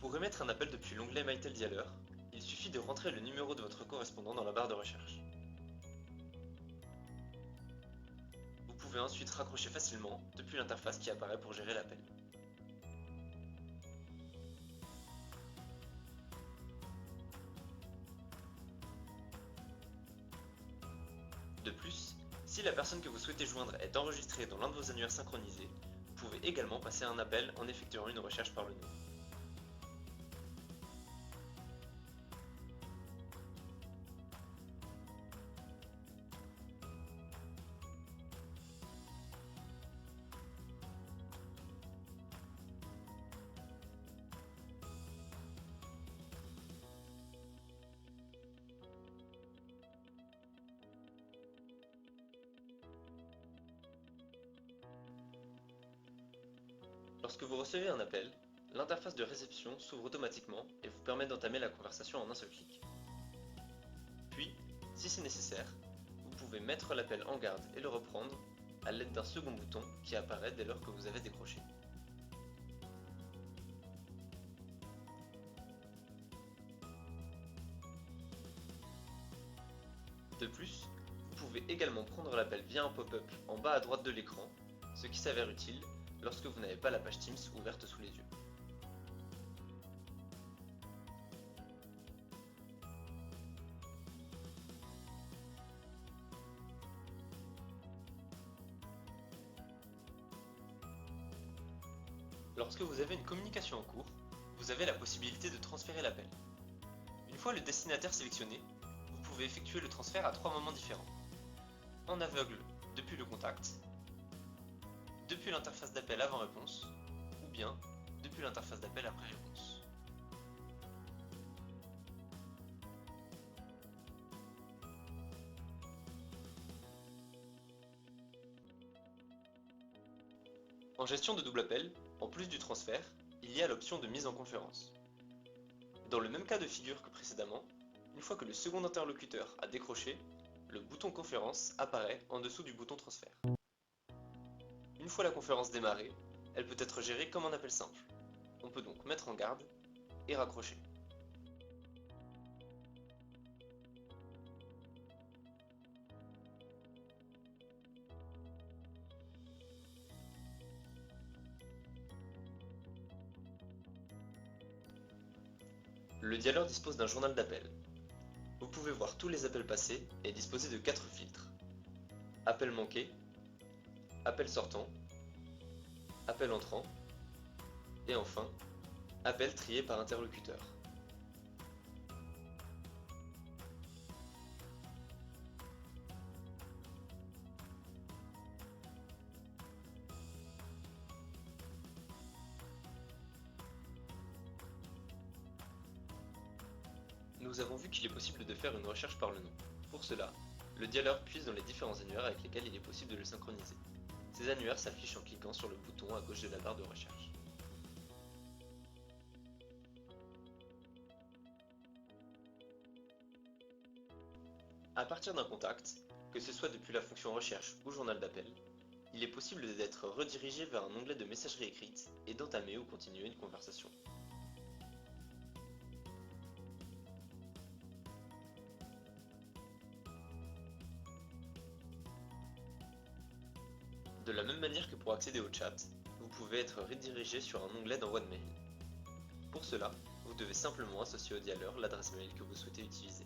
Pour émettre un appel depuis l'onglet MyTel Dialer, il suffit de rentrer le numéro de votre correspondant dans la barre de recherche. Vous pouvez ensuite raccrocher facilement depuis l'interface qui apparaît pour gérer l'appel. De plus, si la personne que vous souhaitez joindre est enregistrée dans l'un de vos annuaires synchronisés, vous pouvez également passer un appel en effectuant une recherche par le nom. Lorsque vous recevez un appel, l'interface de réception s'ouvre automatiquement et vous permet d'entamer la conversation en un seul clic. Puis, si c'est nécessaire, vous pouvez mettre l'appel en garde et le reprendre à l'aide d'un second bouton qui apparaît dès lors que vous avez décroché. De plus, vous pouvez également prendre l'appel via un pop-up en bas à droite de l'écran, ce qui s'avère utile lorsque vous n'avez pas la page Teams ouverte sous les yeux. Lorsque vous avez une communication en cours, vous avez la possibilité de transférer l'appel. Une fois le destinataire sélectionné, vous pouvez effectuer le transfert à 3 moments différents. En aveugle depuis le contact, depuis l'interface d'appel avant réponse, ou bien depuis l'interface d'appel après réponse. En gestion de double appel, en plus du transfert, il y a l'option de mise en conférence. Dans le même cas de figure que précédemment, une fois que le second interlocuteur a décroché, le bouton conférence apparaît en dessous du bouton transfert. Une fois la conférence démarrée, elle peut être gérée comme un appel simple. On peut donc mettre en garde et raccrocher. Le dialer dispose d'un journal d'appel. Vous pouvez voir tous les appels passés et disposer de 4 filtres. Appel manqué, appel sortant, appel entrant, et enfin, appel trié par interlocuteur. Nous avons vu qu'il est possible de faire une recherche par le nom. Pour cela, le dialer puise dans les différents annuaires avec lesquels il est possible de le synchroniser. Ces annuaires s'affichent en cliquant sur le bouton à gauche de la barre de recherche. À partir d'un contact, que ce soit depuis la fonction recherche ou journal d'appel, il est possible d'être redirigé vers un onglet de messagerie écrite et d'entamer ou continuer une conversation. De la même manière que pour accéder au chat, vous pouvez être redirigé sur un onglet d'envoi de mail. Pour cela, vous devez simplement associer au dialer l'adresse mail que vous souhaitez utiliser.